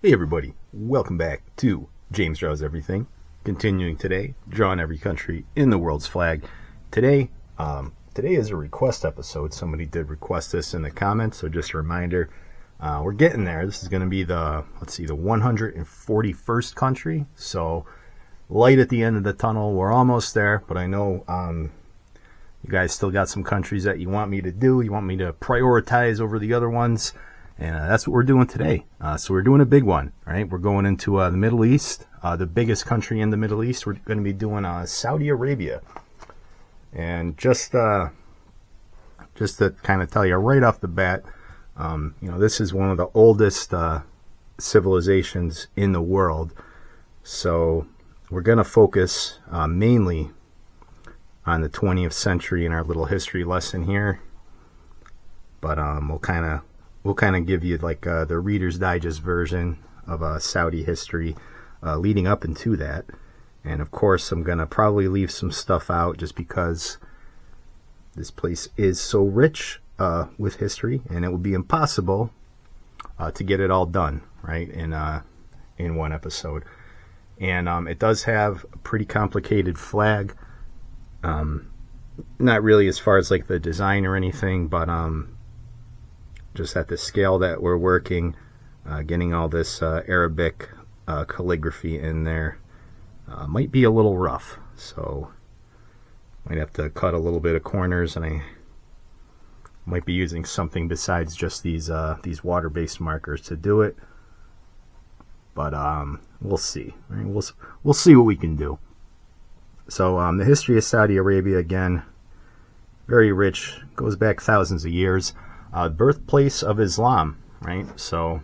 Hey everybody, welcome back to James Draws Everything. Continuing today, drawing every country in the world's flag. Today is a request episode. Somebody did request this in the comments, so just a reminder, we're getting there. This is going to be the 141st country, so light at the end of the tunnel. We're almost there, but I know you guys still got some countries that you want me to do. You want me to prioritize over the other ones. And that's what we're doing today. So we're doing a big one, right? We're going into the Middle East, the biggest country in the Middle East. We're going to be doing Saudi Arabia. And just to kind of tell you right off the bat, this is one of the oldest civilizations in the world. So we're going to focus mainly on the 20th century in our little history lesson here. But we'll kind of give you like the Reader's Digest version of Saudi history leading up into that. And of course, I'm going to probably leave some stuff out just because this place is so rich with history, and it would be impossible to get it all done, right, in one episode. And it does have a pretty complicated flag. Not really as far as like the design or anything, but just at the scale that we're working, getting all this Arabic calligraphy in there might be a little rough, so might have to cut a little bit of corners, and I might be using something besides just these water-based markers to do it. But we'll see. Right? We'll see what we can do. So the history of Saudi Arabia, again, very rich, goes back thousands of years. Birthplace of Islam, right? So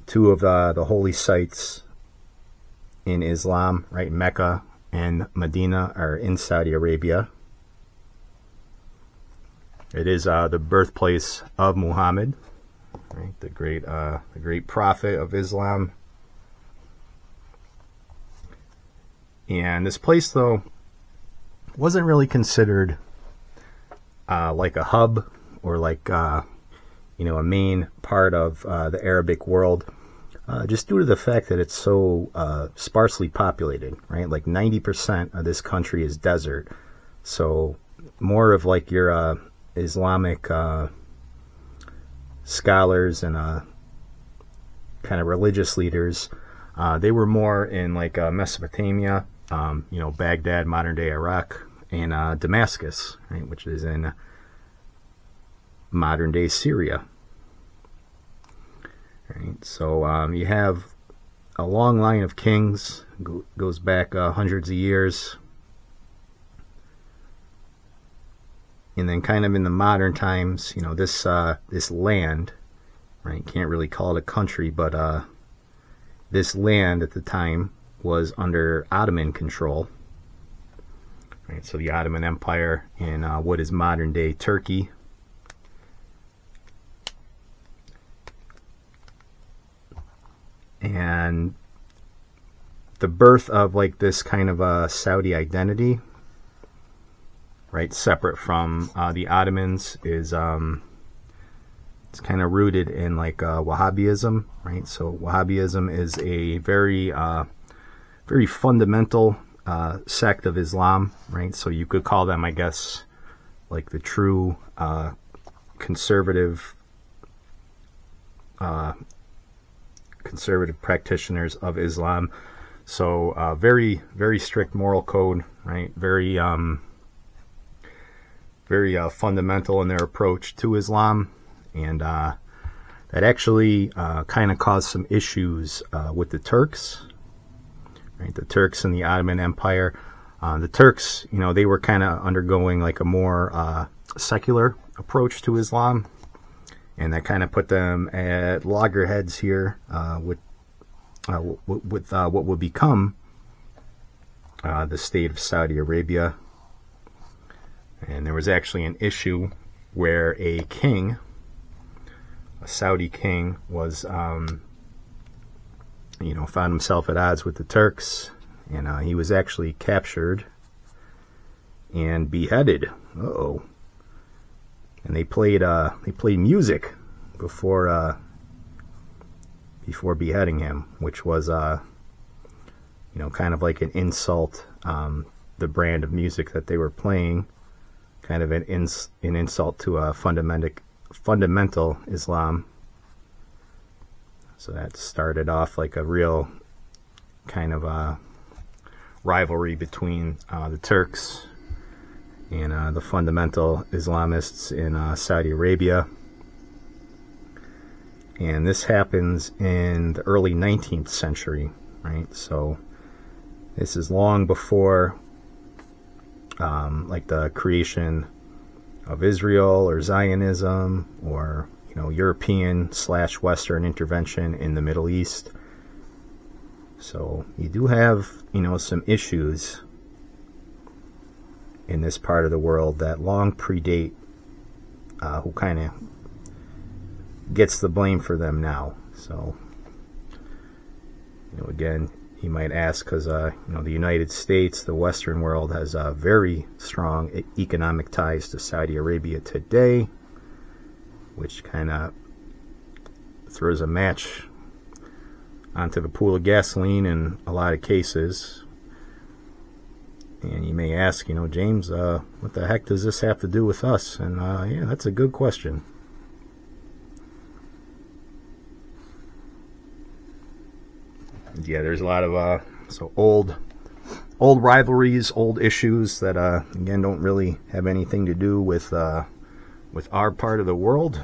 two of the holy sites in Islam, right? Mecca and Medina are in Saudi Arabia. It is the birthplace of Muhammad, right? The great prophet of Islam. And this place, though, wasn't really considered like a hub or like a main part of the Arabic world, just due to the fact that it's so sparsely populated, right? Like 90% of this country is desert, so more of like your Islamic scholars and kind of religious leaders, they were more in like Mesopotamia, Baghdad, modern day Iraq, and Damascus, right, which is in modern day Syria. Right, so you have a long line of kings, goes back hundreds of years, and then kind of in the modern times, this land, right, can't really call it a country, but this land at the time was under Ottoman control. Right, so the Ottoman Empire in what is modern day Turkey. And the birth of like this kind of a Saudi identity, right, separate from the Ottomans, is it's kind of rooted in like Wahhabism, right? So Wahhabism is a very fundamental sect of Islam, right? So you could call them, I guess, like the true conservative practitioners of Islam. So very, very strict moral code, right? Very fundamental in their approach to Islam, and that actually kind of caused some issues with the Turks. Right, the Turks and the Ottoman Empire. The Turks, they were kind of undergoing like a more secular approach to Islam, and that kind of put them at loggerheads here with what would become the state of Saudi Arabia. And there was actually an issue where a Saudi king, was found himself at odds with the Turks, and he was actually captured and beheaded. And they played music before before beheading him, which was kind of like an insult. The brand of music that they were playing, kind of an insult to a fundamental Islam. So that started off like a real kind of rivalry between the Turks and the fundamental Islamists in Saudi Arabia. And this happens in the early 19th century, right? So this is long before like the creation of Israel or Zionism or European/Western intervention in the Middle East. So you do have some issues in this part of the world that long predate who kind of gets the blame for them now. So again, you might ask, because the United States, the Western world, has very strong economic ties to Saudi Arabia today, which kind of throws a match onto the pool of gasoline in a lot of cases. And you may ask, James, what the heck does this have to do with us? And yeah, that's a good question. Yeah, there's a lot of old rivalries, old issues that again don't really have anything to do with our part of the world.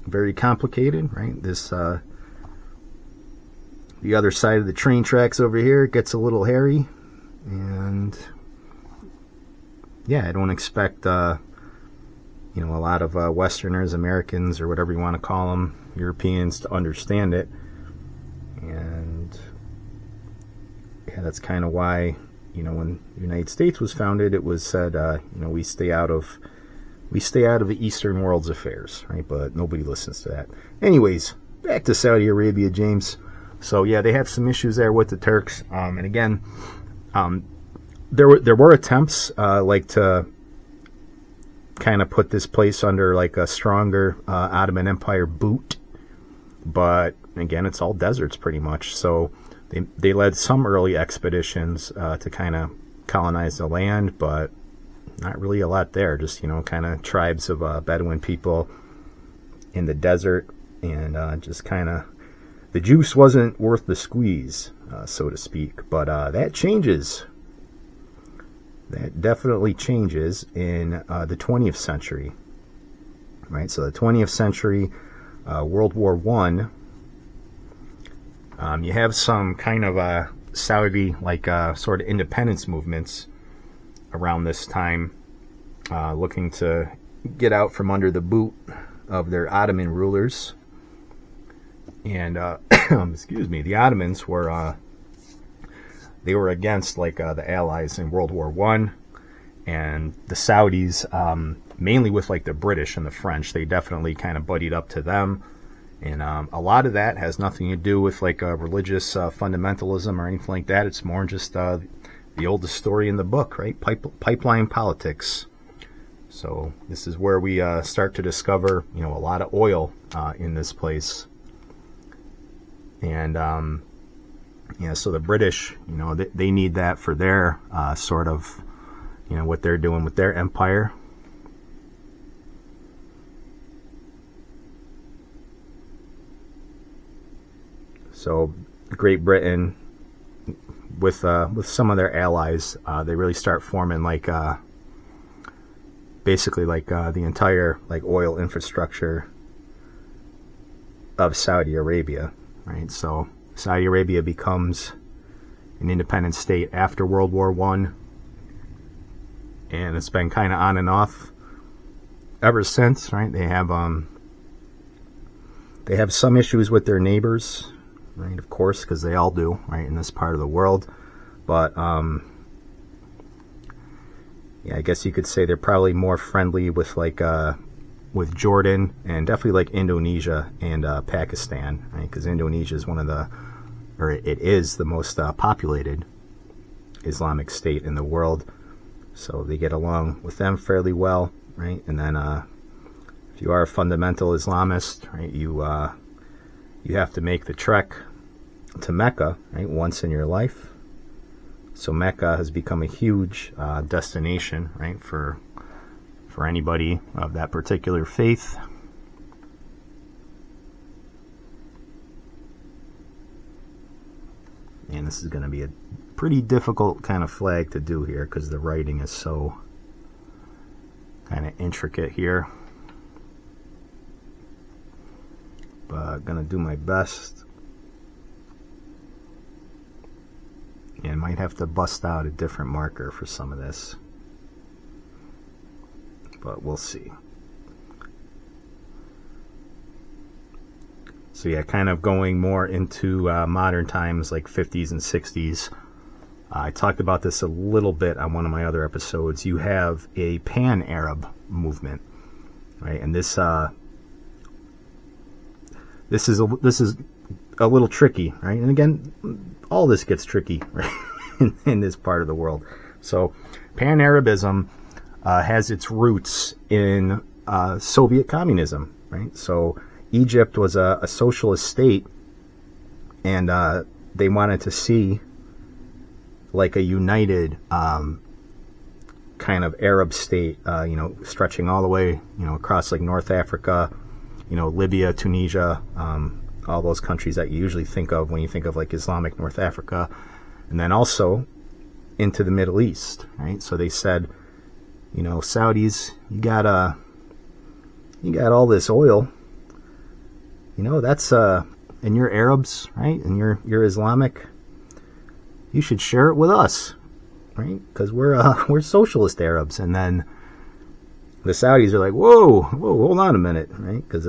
Very complicated, right? This the other side of the train tracks over here gets a little hairy, and yeah, I don't expect a lot of Westerners, Americans, or whatever you want to call them, Europeans, to understand it. And yeah, that's kind of why, when the United States was founded, it was said, we stay out of the Eastern world's affairs, right? But nobody listens to that. Anyways, back to Saudi Arabia, James. So yeah, they have some issues there with the Turks. And again, there were attempts to kind of put this place under like a stronger Ottoman Empire boot, but again, it's all deserts pretty much. So they led some early expeditions to kind of colonize the land, but not really a lot there. Just kind of tribes of Bedouin people in the desert, and just kind of the juice wasn't worth the squeeze, so to speak. But that changes. That definitely changes in the 20th century, right? So the 20th century, World War I. You have some kind of Saudi sort of independence movements around this time, looking to get out from under the boot of their Ottoman rulers. And excuse me, the Ottomans were they were against the Allies in World War I, and the Saudis, mainly with the British and the French, they definitely kind of buddied up to them. And a lot of that has nothing to do with religious fundamentalism or anything like that. It's more just the oldest story in the book, right? Pipeline politics. So this is where we start to discover, a lot of oil in this place. And so the British, they need that for their sort of, what they're doing with their empire. So Great Britain, with some of their allies, they really start forming basically the entire oil infrastructure of Saudi Arabia, right? So Saudi Arabia becomes an independent state after World War I, and it's been kind of on and off ever since, right? They have some issues with their neighbors, right? Of course, because they all do, right, in this part of the world. But yeah, I guess you could say they're probably more friendly with with Jordan, and definitely Indonesia and Pakistan, right? Because Indonesia is it is the most populated Islamic state in the world, so they get along with them fairly well, right? And then if you are a fundamental Islamist, right, you you have to make the trek to Mecca, right, once in your life. So Mecca has become a huge destination, right, for anybody of that particular faith. And this is going to be a pretty difficult kind of flag to do here because the writing is so kind of intricate here. But I'm going to do my best. And might have to bust out a different marker for some of this. But we'll see. So yeah, kind of going more into modern times like 50s and 60s. I talked about this a little bit on one of my other episodes. You have a pan-Arab movement, right? And this is a little tricky, right? And again, all this gets tricky, right, in this part of the world. So pan-Arabism has its roots in Soviet communism, right? So Egypt was a socialist state, and they wanted to see like a united kind of Arab state, stretching all the way, across like North Africa, Libya, Tunisia, all those countries that you usually think of when you think of like Islamic North Africa, and then also into the Middle East, right? So they said, Saudis, you got all this oil, that's and you're Arabs, right? And you're Islamic. You should share it with us, right? Because we're socialist Arabs. And then the Saudis are like, whoa, hold on a minute, right? Because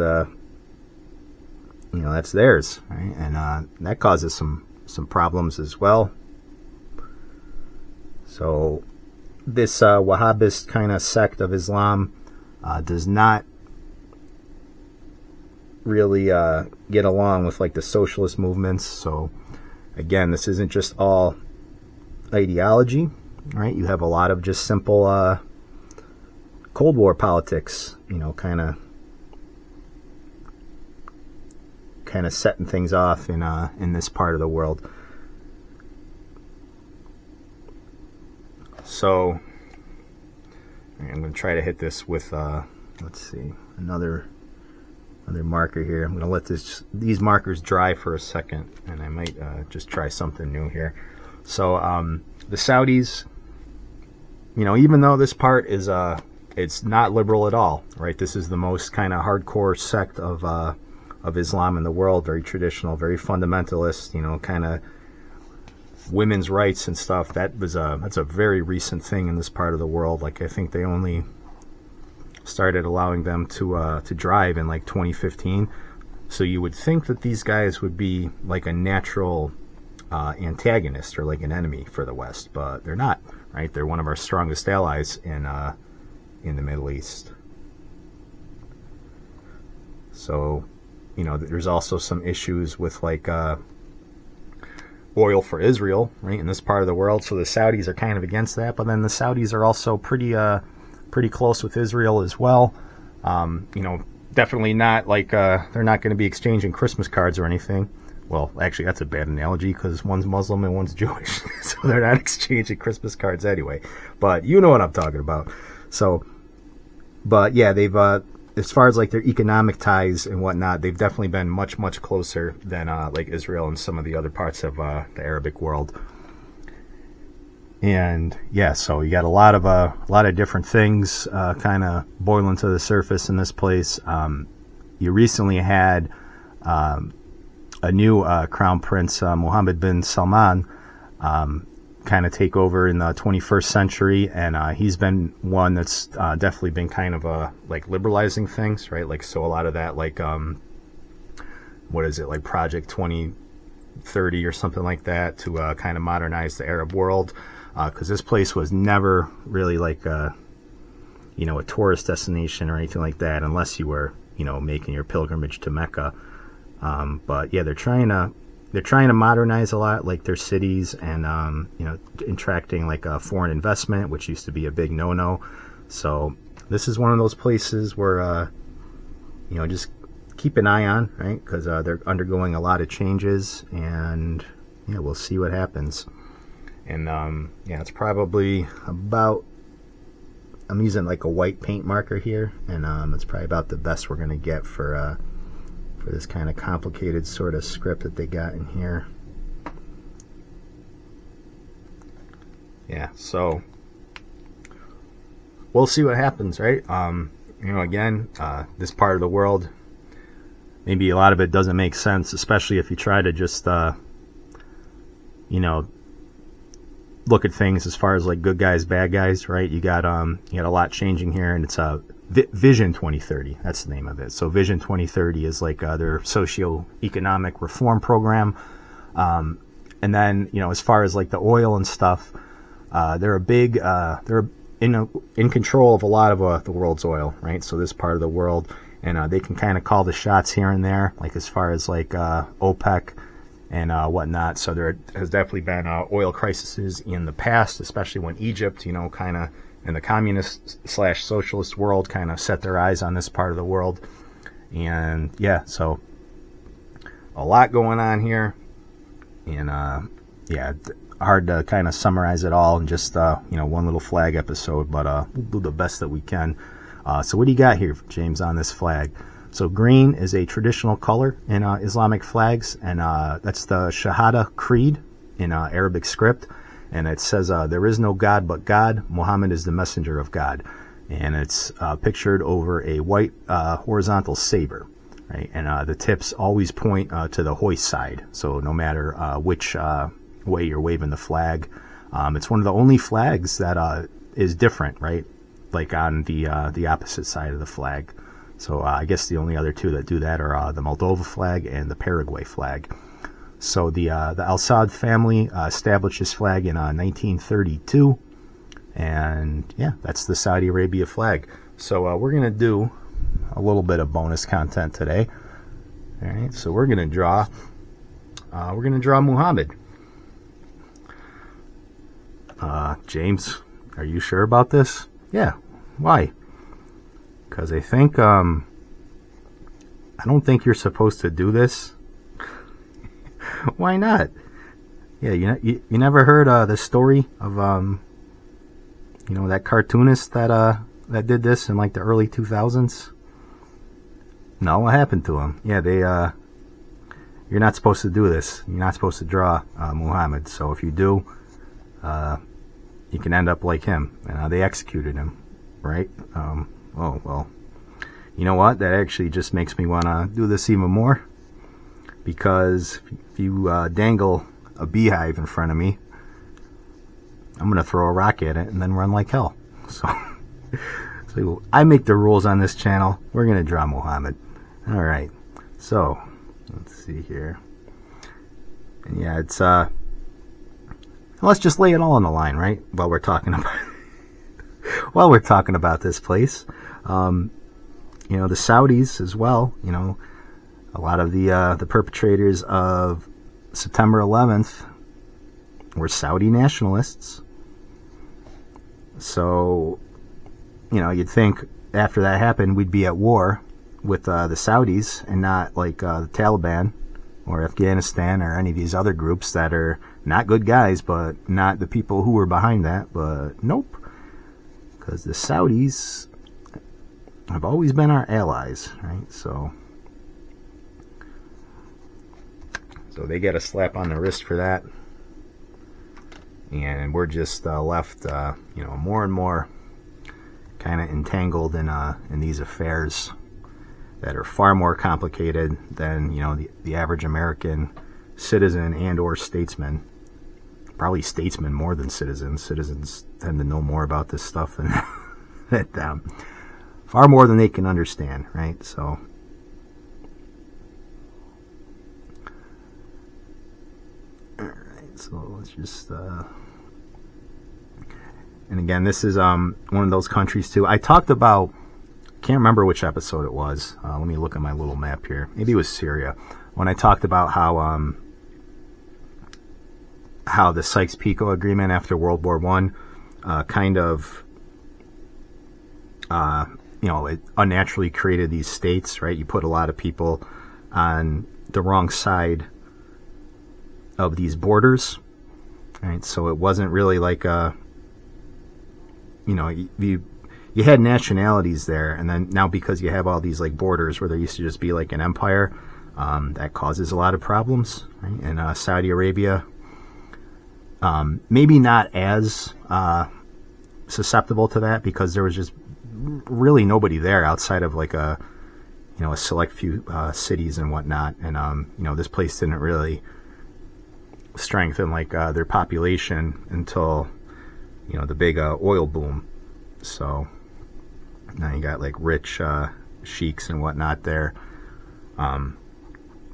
that's theirs, right? And that causes some problems as well. So this Wahhabist kind of sect of Islam does not really get along with like the socialist movements. So again, this isn't just all ideology, right? You have a lot of just simple Cold War politics, kind of setting things off in this part of the world. So I'm going to try to hit this with let's see, another marker here. I'm going to let these markers dry for a second, and I might just try something new here. So the Saudis, even though this part is it's not liberal at all, right? This is the most kind of hardcore sect of Islam in the world, very traditional, very fundamentalist, kind of women's rights and stuff. That's a very recent thing in this part of the world. Like I think they only started allowing them to drive in like 2015. So you would think that these guys would be like a natural antagonist or like an enemy for the West, but they're not, right? They're one of our strongest allies in the Middle East. So, there's also some issues with like oil for Israel, right, in this part of the world. So the Saudis are kind of against that, but then the Saudis are also pretty close with Israel as well. Definitely not like they're not going to be exchanging Christmas cards or anything. Well, actually, that's a bad analogy because one's Muslim and one's Jewish, so they're not exchanging Christmas cards anyway. But you know what I'm talking about. So, but yeah, they've as far as like their economic ties and whatnot, they've definitely been much closer than like Israel and some of the other parts of the Arabic world. And yeah, so you got a lot of different things kind of boiling to the surface in this place. You recently had a new Crown Prince, Mohammed bin Salman, kind of take over in the 21st century, and he's been one that's definitely been kind of like liberalizing things, right? Like, so a lot of that, like what is it, like Project 2030 or something like that, to kind of modernize the Arab world, because this place was never really like a tourist destination or anything like that, unless you were making your pilgrimage to Mecca. But yeah, they're trying to modernize a lot, like their cities, and attracting like foreign investment, which used to be a big no-no. So this is one of those places where just keep an eye on, right? Because they're undergoing a lot of changes, and yeah, we'll see what happens. And yeah, it's probably about, I'm using like a white paint marker here, and it's probably about the best we're gonna get for this kind of complicated sort of script that they got in here. Yeah, so we'll see what happens, right? You know, again, this part of the world, maybe a lot of it doesn't make sense, especially if you try to just, you know, look at things as far as like good guys, bad guys, right? You got a lot changing here, and it's Vision 2030. That's the name of it. So Vision 2030 is like their socio-economic reform program. And then, you know, as far as like the oil and stuff, they're in control of a lot of the world's oil, right? So this part of the world, and they can kind of call the shots here and there, like as far as like OPEC and whatnot. So there has definitely been oil crises in the past, especially when Egypt, you know, kind of in the communist/socialist world, kind of set their eyes on this part of the world. And yeah, so a lot going on here, and yeah, hard to kind of summarize it all in just you know, one little flag episode, but we'll do the best that we can. So what do you got here, James, on this flag? So green is a traditional color in Islamic flags, and that's the Shahada Creed in Arabic script, and it says there is no God but God, Muhammad is the messenger of God, and it's pictured over a white horizontal saber, right? And the tips always point to the hoist side, so no matter which way you're waving the flag, it's one of the only flags that is different, right? Like on the opposite side of the flag. So I guess the only other two that do that are the Moldova flag and the Paraguay flag. So the Al Saud family established this flag in 1932, and yeah, that's the Saudi Arabia flag. So we're gonna do a little bit of bonus content today. All right, so we're gonna draw Muhammad. James, are you sure about this? Yeah. Why? Because I think I don't think you're supposed to do this. Why not? Yeah, you never heard the story of you know, that cartoonist that did this in like the early 2000s? No, what happened to him? Yeah, they you're not supposed to do this. You're not supposed to draw Muhammad. So if you do, you can end up like him. And they executed him, right? Oh well. You know what? That actually just makes me want to do this even more. Because if you dangle a beehive in front of me, I'm going to throw a rock at it and then run like hell. So I make the rules on this channel. We're going to draw Muhammad. All right. So let's see here. And yeah, it's let's just lay it all on the line, right? While we're talking about this place. You know, the Saudis as well, you know, a lot of the perpetrators of September 11th were Saudi nationalists. So, you know, you'd think after that happened, we'd be at war with the Saudis and not like the Taliban or Afghanistan or any of these other groups that are not good guys, but not the people who were behind that. But nope, because the Saudis have always been our allies, right? So they get a slap on the wrist for that, and we're just left, you know, more and more kind of entangled in these affairs that are far more complicated than, you know, the average American citizen and or statesman. Probably statesmen more than citizens. Citizens tend to know more about this stuff than them. Far more than they can understand, right? So so let's just and again, this is one of those countries too. I talked about, can't remember which episode it was. Let me look at my little map here. Maybe it was Syria, when I talked about how the Sykes-Picot Agreement after World War I kind of it unnaturally created these states, right? You put a lot of people on the wrong side of these borders, right? So it wasn't really like you had nationalities there, and then now because you have all these like borders where there used to just be like an empire, that causes a lot of problems, right? And Saudi Arabia, maybe not as susceptible to that because there was just really nobody there outside of like a select few cities and whatnot, and this place didn't really strengthen like their population until the big oil boom. So now you got like rich sheiks and whatnot there.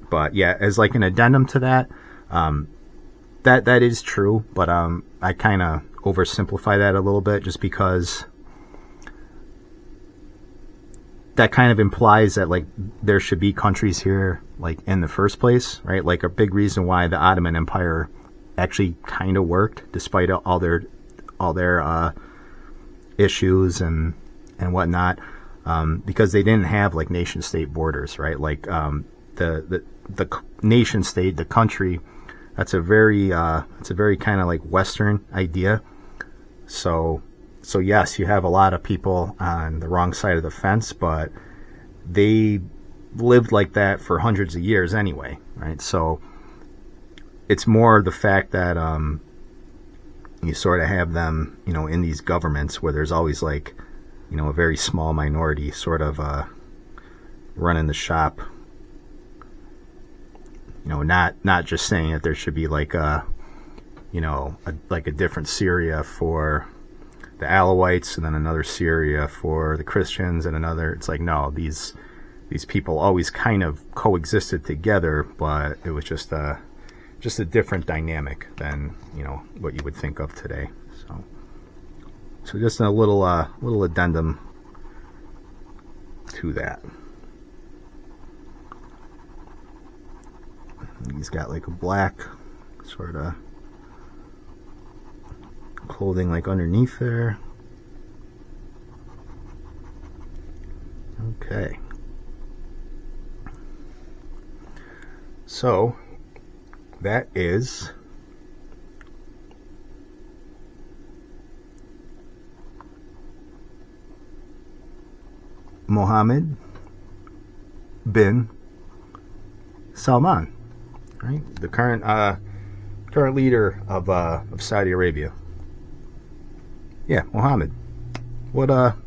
But yeah, as like an addendum to that, that is true, but I kind of oversimplify that a little bit just because that kind of implies that like there should be countries here like in the first place, right? Like a big reason why the Ottoman Empire actually kind of worked despite all their issues and whatnot, because they didn't have like nation state borders, right? Like the nation state, the country, it's a very kind of like Western idea. So yes, you have a lot of people on the wrong side of the fence, but they lived like that for hundreds of years anyway, right? So it's more the fact that you sort of have them, in these governments where there's always like, a very small minority sort of running the shop. Not just saying that there should be like a different Syria for the Alawites and then another Syria for the Christians and another. It's like, no, these people always kind of coexisted together, but it was just a different dynamic than what you would think of today. So just a little addendum to that. He's got like a black sort of clothing like underneath there. Okay. So that is Mohammed bin Salman, right? The current leader of Saudi Arabia. Yeah, Mohammed. What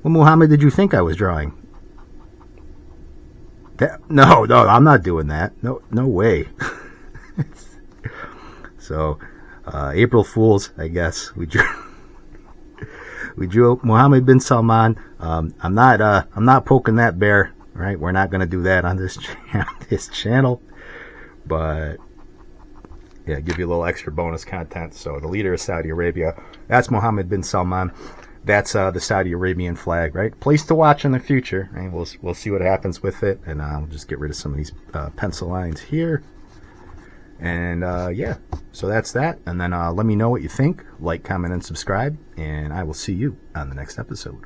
Muhammad did you think I was drawing? No, I'm not doing that. No way. So, April Fools, I guess. We drew Mohammed bin Salman. I'm not poking that bear, right? We're not going to do that on this channel. But yeah, give you a little extra bonus content. So the leader of Saudi Arabia, that's Mohammed bin Salman. That's the Saudi Arabian flag, right? Place to watch in the future, right? We'll see what happens with it, and we'll just get rid of some of these pencil lines here. And yeah, so that's that. And then let me know what you think. Like, comment, and subscribe, and I will see you on the next episode.